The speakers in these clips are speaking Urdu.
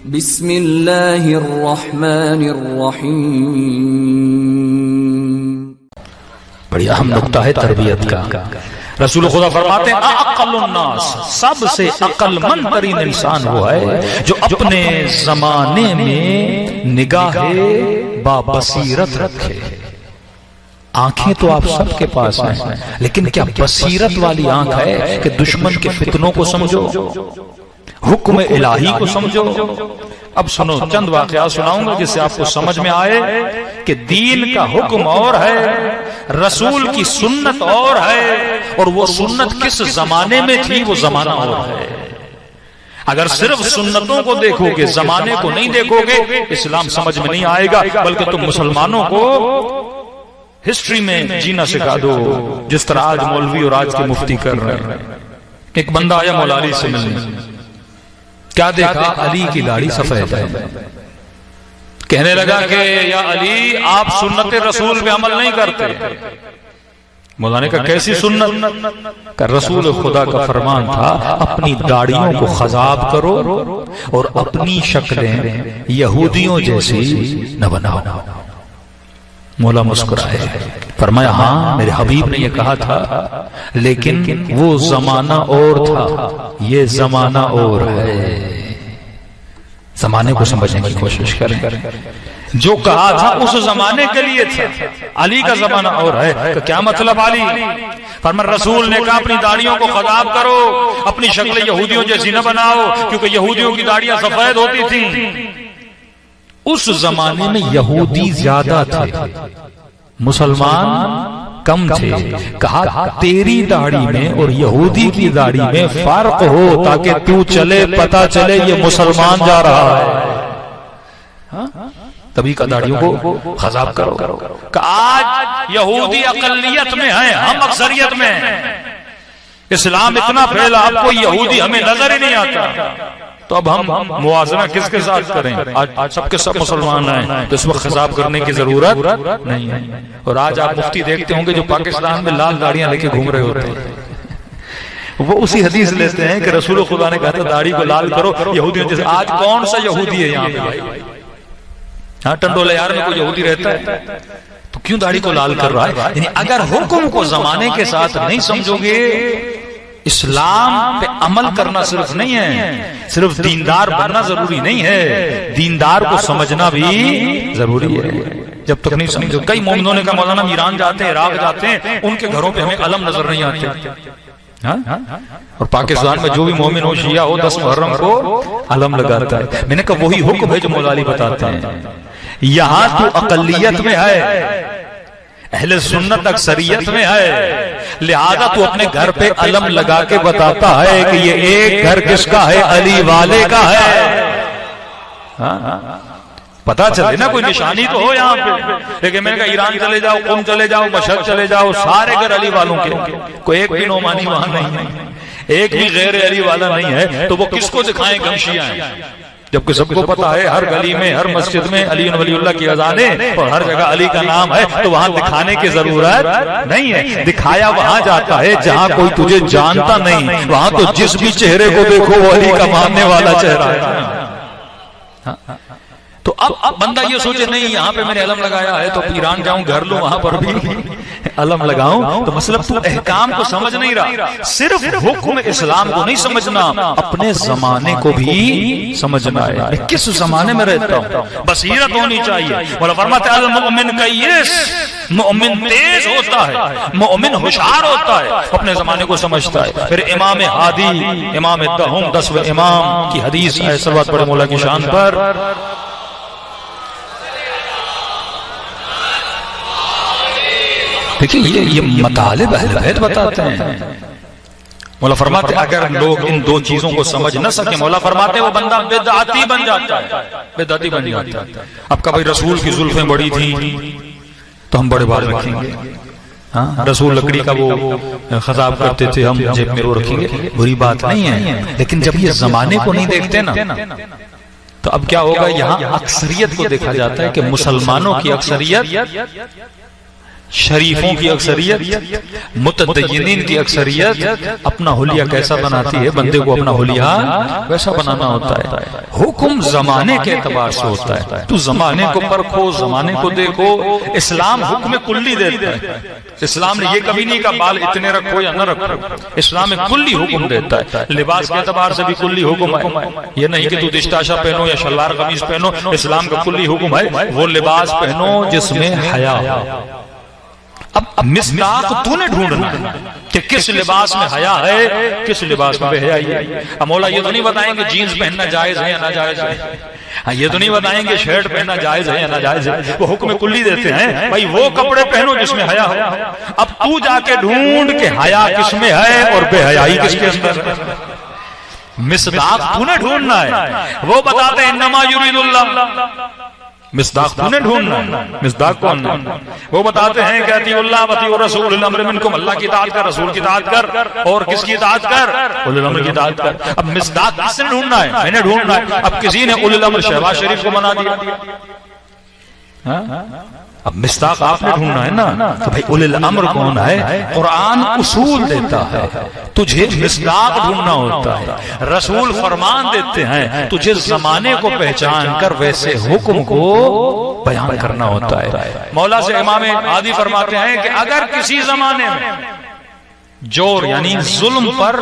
بسم اللہ الرحمن الرحیم۔ بڑی اہم نقطہ ہے تربیت کا۔ رسول خدا فرماتے ہیں اعقل الناس، سب سے عقل مند ترین انسان وہ ہے جو اپنے زمانے میں نگاہ با بصیرت رکھے۔ آنکھیں تو آپ سب کے پاس ہیں، لیکن کیا بصیرت والی آنکھ ہے کہ دشمن کے فتنوں کو سمجھو، حکم الہی کو سمجھو؟ اب سنو، چند واقعات سناؤں گا جس سے آپ کو سمجھ میں آئے کہ دین کا حکم اور ہے، رسول کی سنت اور ہے، اور وہ سنت کس زمانے میں تھی وہ زمانہ اور ہے۔ اگر صرف سنتوں کو دیکھو گے، زمانے کو نہیں دیکھو گے، اسلام سمجھ میں نہیں آئے گا، بلکہ تم مسلمانوں کو ہسٹری میں جینا سکھا دو، جس طرح آج مولوی اور آج کے مفتی کر رہے ہیں۔ ایک بندہ آیا مولا علی سے ملنے، کیا دیکھا؟ علی کی داڑھی سفید ہے۔ کہنے لگا کہ یا علی، آپ سنت رسول پہ عمل نہیں کرتے۔ مولا نے کہا کیسی سنت؟ کہ رسول خدا کا فرمان تھا اپنی داڑھیوں کو خضاب کرو اور اپنی شکلیں یہودیوں جیسی نہ بناؤ۔ مولا مسکرائے، فرمایا ہاں میرے حبیب نے یہ کہا تھا، لیکن وہ زمانہ اور تھا، یہ زمانہ اور ہے۔ زمانے کو سمجھنے کی کوشش کریں، جو کہا تھا اس زمانے کے لیے تھا، علی کا زمانہ اور ہے۔ کہ کیا مطلب علی؟ فرمایا رسول نے کہا اپنی داڑھیوں کو خضاب کرو، اپنی شکل یہودیوں جیسی نہ بناؤ، کیونکہ یہودیوں کی داڑیاں سفید ہوتی تھیں۔ اس زمانے میں یہودی زیادہ تھے، مسلمان کم تھے۔ کہا تیری داڑھی میں اور یہودی کی داڑھی میں فرق ہو تاکہ تو چلے، پتا چلے یہ مسلمان جا رہا ہے، تبھی کا داڑھیوں کو خضاب کرو۔ کہ آج یہودی اقلیت میں ہیں، ہم اکثریت میں ہیں، اسلام اتنا پھیلا، آپ کو یہودی ہمیں نظر ہی نہیں آتا، تو اب ہم موازنہ کس کے ساتھ کریں؟ آج سب کے سب مسلمان ہیں، تو اس وقت خضاب کرنے کی ضرورت نہیں ہے۔ اور آج آپ مفتی دیکھتے ہوں گے جو پاکستان میں لال داڑیاں لے کے گھوم رہے ہوتے ہیں، وہ اسی حدیث لیتے ہیں کہ رسول خدا نے کہا تھا داڑھی کو لال کرو یہودیوں جیسے۔ آج کون سا یہودی ہے یہاں پہ؟ ہاں ٹنڈولہ یار میں کوئی یہودی رہتا ہے تو کیوں داڑھی کو لال کر رہا ہے؟ یعنی اگر حکم کو زمانے کے ساتھ نہیں سمجھو گے، اسلام پہ عمل کرنا صرف نہیں ہے، صرف دیندار بننا ضروری نہیں ہے، دیندار کو سمجھنا بھی ضروری ہے۔ جب تک نہیں سمجھو، کئی مومنوں نے کہا مولانا ہم ایران جاتے ہیں، عراق جاتے ہیں، ان کے گھروں پہ ہمیں علم نظر نہیں آتے، اور پاکستان میں جو بھی مومن ہو، شیعہ ہو، 10 محرم کو علم لگاتا ہے۔ میں نے کہا وہی حکم ہے جو مولا علی بتاتے ہیں، یہاں تو اقلیت میں ہے، اہل سنت اکثریت میں ہے، لہذا تو اپنے گھر پہ علم لگا کے بتاتا ہے کہ یہ ایک گھر کس کا ہے؟ علی والے کا ہے۔ پتا چلے نا، کوئی نشانی تو ہو یہاں پہ۔ لیکن میں نے کہا ایران چلے جاؤ، قم چلے جاؤ، مشہد چلے جاؤ، سارے گھر علی والوں کے، کوئی ایک بھی نعمانی وہاں نہیں ہے، ایک بھی غیر علی والا نہیں ہے، تو وہ کس کو دکھائیں گمشیاں ہیں؟ جبکہ سب کو پتا ہے ہر گلی میں، ہر مسجد میں علی ولی اللہ کی اذانیں، اور ہر جگہ علی کا نام ہے، تو وہاں دکھانے کی ضرورت نہیں ہے۔ دکھایا وہاں جاتا ہے جہاں کوئی تجھے جانتا نہیں، وہاں تو جس بھی چہرے کو دیکھو وہ علی کا ماننے والا چہرہ ہے۔ تو اب بندہ یہ سوچے نہیں یہاں پہ میں نے علم لگایا ہے تو ایران جاؤں گھر لوں وہاں پر بھی علم لگاؤں، تو مطلب تو احکام کو سمجھ نہیں رہا، صرف حکم اسلام کو نہیں سمجھنا، اپنے زمانے کو بھی سمجھنا ہے، میں کس زمانے میں رہتا ہوں، بصیرت ہونی چاہیے۔ مولا فرماتے ہیں المؤمن کیس، مومن تیز ہوتا ہے، مومن ہوشیار ہوتا ہے، اپنے زمانے کو سمجھتا ہے۔ پھر امام ہادی، امام دہم، 10ویں امام کی حدیث ہے، صلوات پڑھے مولا کی شان پر۔ دیکھیں یہ مطالب اہل بیت بتاتے ہیں۔ مولا فرماتے ہیں اگر لوگ ان دو چیزوں کو سمجھ نہ سکیں، مولا فرماتے ہیں وہ بندہ بدعتی بن جاتا ہے، بدعتی بن جاتا ہے۔ اب کا بھائی رسول کی زلفیں بڑی تھیں تو ہم بڑے بال رکھیں گے، رسول لکڑی کا وہ خضاب کرتے تھے ہم جیب میں وہ رکھیں گے، بری بات نہیں ہے، لیکن جب یہ زمانے کو نہیں دیکھتے نا تو اب کیا ہوگا؟ یہاں اکثریت کو دیکھا جاتا ہے کہ مسلمانوں کی اکثریت شریفوں کی اکثریت، متدینین کی اکثریت اپنا حلیہ کیسا بناتی ہے؟ بندے کو اپنا حلیہ ویسا بنانا ہوتا ہے۔ حکم زمانے کے اعتبار سے ہوتا ہے، تو زمانے کو پرکھو، زمانے کو دیکھو۔ اسلام حکم کلی دیتا ہے، اسلام نے یہ کبھی نہیں کہا بال اتنے رکھو یا نہ رکھو، اسلام میں کلی حکم دیتا ہے۔ لباس کے اعتبار سے بھی کلی حکم ہے، یہ نہیں کہ تو دشتاشا پہنو یا شلوار قمیض پہنو، اسلام کا کلی حکم ہے وہ لباس پہنو جس میں حیا ہو۔ اب مصداق تو نے ڈھونڈنا کہ کس لباس میں حیا ہے، کس لباس میں بے حیائی ہے۔ اب مولا یہ تو نہیں بتائیں گے جینز پہننا جائز ہے یا ناجائز ہے، یہ تو نہیں بتائیں گے شرٹ پہننا جائز ہے یا ناجائز ہے، وہ حکم کلی دیتے ہیں بھائی وہ کپڑے پہنو جس میں حیا ہو۔ اب تو جا کے ڈھونڈ کہ حیا کس میں ہے اور بے حیائی کس کے اندر ہے۔ مصداق تو نے ڈھونڈنا ہے، وہ بتاتے ہیں انما یرید اللہ، مصداق تو نے ڈھونڈنا ہے، مصداق کون ہے؟ وہ بتاتے ہیں کہ اطیعوا اللہ واطیعوا الرسول اولي الامر منکم، اللہ کی اطاعت کر، رسول کی اطاعت کر، اور کس کی اطاعت کر؟ اولي الامر کی اطاعت کر۔ اب مصداق کس نے ڈھونڈنا ہے؟ میں نے ڈھونڈنا ہے۔ اب کسی نے اولي الامر شہباز شریف کو بنا دیا، اب مصداق آپ نے ڈھونڈنا ہے نا کہ بھائی اولی الامر کون ہے۔ قرآن اصول دیتا ہے، تجھے مصداق ڈھونڈنا ہوتا ہے۔ رسول فرمان دیتے ہیں، تجھے زمانے کو پہچان کر ویسے حکم کو بیان کرنا ہوتا ہے۔ مولا سے امام عادی فرماتے ہیں کہ اگر کسی زمانے میں جور یعنی ظلم پر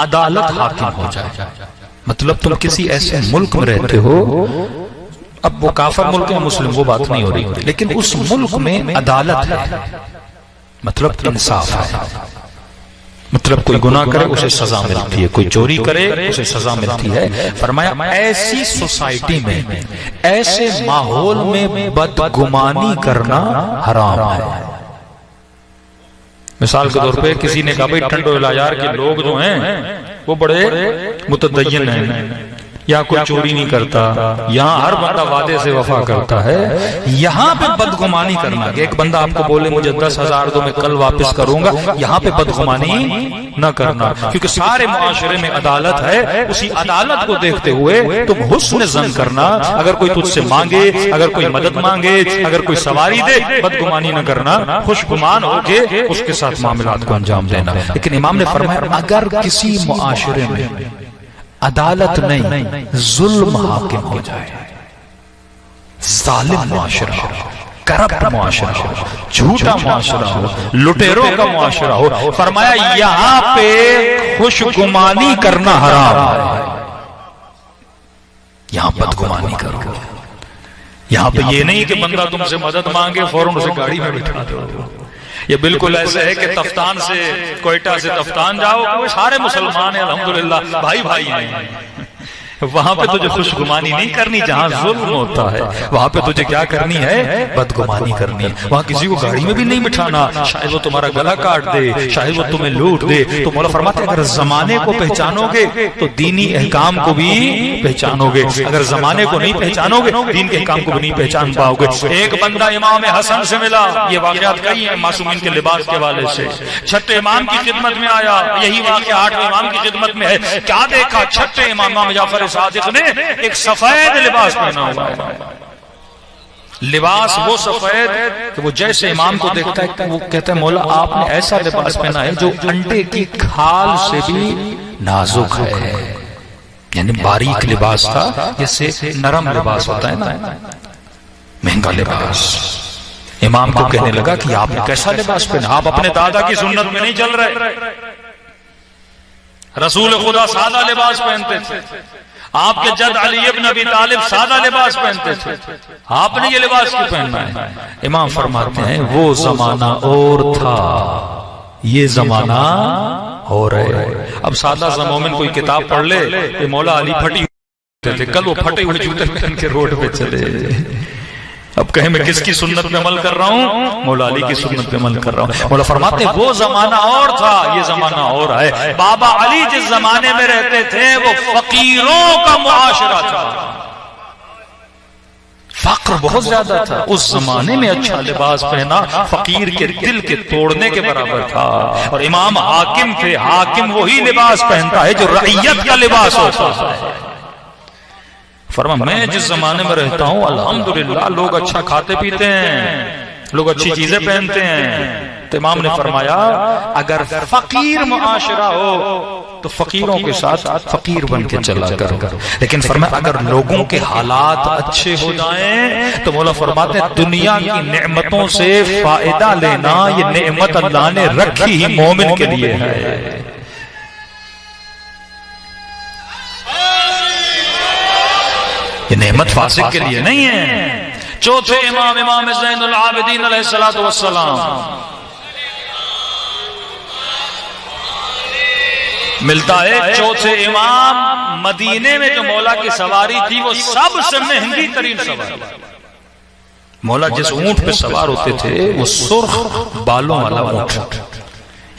عدالت حاکم ہو جائے، مطلب تم کسی ایسے ملک میں رہتے ہو، اب وہ کافر ملک ہے مسلم وہ بات نہیں ہو رہی، لیکن اس ملک میں عدالت ہے، مطلب انصاف ہے، مطلب کوئی گناہ کرے اسے سزا ملتی ہے، کوئی چوری کرے اسے سزا ملتی ہے۔ فرمایا ایسی سوسائٹی میں، ایسے ماحول میں بدگمانی کرنا حرام ہے۔ مثال کے طور پہ کسی نے کہا بھئی ٹنڈو الاجار کے لوگ جو ہیں وہ بڑے متدین ہیں، یا کوئی چوری نہیں کرتا، یہاں ہر بندہ وعدے سے وفا کرتا ہے، یہاں پہ بدگمانی کرنا کہ ایک بندہ آپ کو بولے مجھے 10,000 دو میں کل واپس کروں گا، یہاں پہ بدگمانی نہ کرنا، کیونکہ سارے معاشرے میں عدالت ہے، اسی عدالت کو دیکھتے ہوئے تم حسن ظن کرنا، اگر کوئی تجھ سے مانگے، اگر کوئی مدد مانگے، اگر کوئی سواری دے، بدگمانی نہ کرنا، خوش گمان ہو کے اس کے ساتھ معاملات کو انجام دینا۔ لیکن امام نے فرمایا اگر کسی معاشرے میں عدالت نہیں ظلم حاکم ہو جائے، ظالم معاشرہ ہو، کرپٹ معاشرہ ہو، جھوٹا معاشرہ ہو، لٹیروں کا معاشرہ ہو، فرمایا یہاں پہ خوش گمانی کرنا حرام ہے، یہاں بدگمانی کرو۔ یہاں پہ یہ نہیں کہ بندہ تم سے مدد مانگے فوراً اسے گاڑی میں بٹھا دو، یہ بالکل ایسے ہے کہ تفتان سے کوئٹہ سے تفتان جاؤ، وہ سارے مسلمان ہیں الحمدللہ، بھائی بھائی ہیں، وہاں پہ تجھے خوش گمانی نہیں کرنی، جہاں ظلم ہوتا ہے وہاں پہ تجھے کیا کرنی ہے؟ بدگمانی کرنی ہے۔ وہاں کسی کو گاڑی میں بھی نہیں بٹھانا، شاید وہ تمہارا گلا کاٹ دے، شاید وہ تمہیں لوٹ دے۔ تو مولا فرماتے ہیں اگر زمانے کو پہچانو گے تو دینی احکام کو بھی پہچانو گے، اگر زمانے کو نہیں پہچانو گے دین کے احکام کو بھی نہیں پہچان پاؤ گے۔ ایک بندہ امام حسن سے ملا، یہ واقعات کئی ہیں معصومین کے لباس کے حوالے سے، چھٹے امام کی خدمت میں آیا، یہی واقعہ 8ویں امام کی خدمت میں ہے۔ کیا دیکھا؟ چھٹے امام جعفر صادق نے ایک سفید لباس پہنا ہوا ہے، لباس وہ سفید کہ وہ جیسے امام کو دیکھتا ہے وہ کہتا ہے مولا آپ نے ایسا لباس پہنا ہے جو انڈے کی کھال سے بھی نازک ہے، یعنی باریک لباس تھا، جیسے نرم لباس ہوتا ہے نا، مہنگا لباس۔ امام کو کہنے لگا کہ آپ نے کیسا لباس پہنا؟ آپ اپنے دادا کی سنت میں نہیں چل رہے، رسول خدا سادہ لباس پہنتے تھے، آپ کے جد علی ابن ابی طالب سادہ لباس پہنتے تھے، آپ نے یہ لباس کیوں پہننا ہے؟ امام فرماتے ہیں وہ زمانہ اور تھا، یہ زمانہ ہو رہے۔ اب سادہ سا مومن کوئی کتاب پڑھ لے کہ مولا علی پھٹی ہوتے تھے، کل وہ پھٹے ہوئے جوتے پہن کے روڈ پہ چلے، اب کہیں میں کس کی سنت میں عمل کر رہا ہوں؟ مولا علی کی سنت میں عمل کر رہا ہوں۔ مولا فرماتے ہیں وہ زمانہ اور تھا، یہ زمانہ اور ہے۔ بابا علی جس زمانے میں رہتے تھے وہ فقیروں کا معاشرہ تھا، فقر بہت زیادہ تھا، اس زمانے میں اچھا لباس پہنا فقیر کے دل کے توڑنے کے برابر تھا۔ اور امام حاکم تھے، حاکم وہی لباس پہنتا ہے جو رعیت کا لباس ہوتا ہے۔ فرما میں جس زمانے میں رہتا ہوں الحمدللہ لوگ اچھا کھاتے پیتے ہیں، لوگ اچھی چیزیں پہنتے ہیں، تو امام نے فرمایا اگر فقیر معاشرہ ہو تو فقیروں کے ساتھ فقیر بن کے چلا کرو، لیکن فرمایا اگر لوگوں کے حالات اچھے ہو جائیں تو مولا فرماتے ہیں دنیا کی نعمتوں سے فائدہ لینا یہ نعمت اللہ نے رکھی ہی مومن کے لیے ہے۔ یہ نعمت فاسق کے لیے نہیں ہے۔ چوتھے امام، امام زین العابدین علیہ السلام ملتا ہے چوتھے امام مدینے میں جو مولا کی سواری تھی وہ سب سے مہنگی ترین سواری، مولا جس اونٹ پہ سوار ہوتے تھے وہ سرخ بالوں والا اونٹ،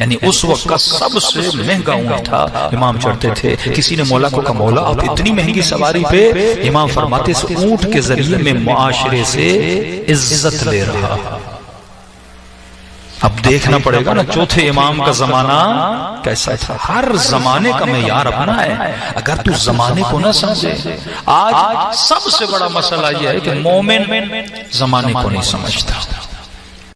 یعنی اس وقت کا سب سے مہنگا اونٹ تھا، امام چڑھتے تھے۔ کسی نے مولا کو کہا مولا آپ اتنی مہنگی سواری پہ، امام فرماتے اس اونٹ کے ذریعے میں معاشرے سے عزت لے رہا۔ اب دیکھنا پڑے گا نا چوتھے امام کا زمانہ کیسا تھا، ہر زمانے کا معیار اپنا ہے، اگر تو زمانے کو نہ سمجھے۔ آج سب سے بڑا مسئلہ یہ ہے کہ مومن زمانے کو نہیں سمجھتا،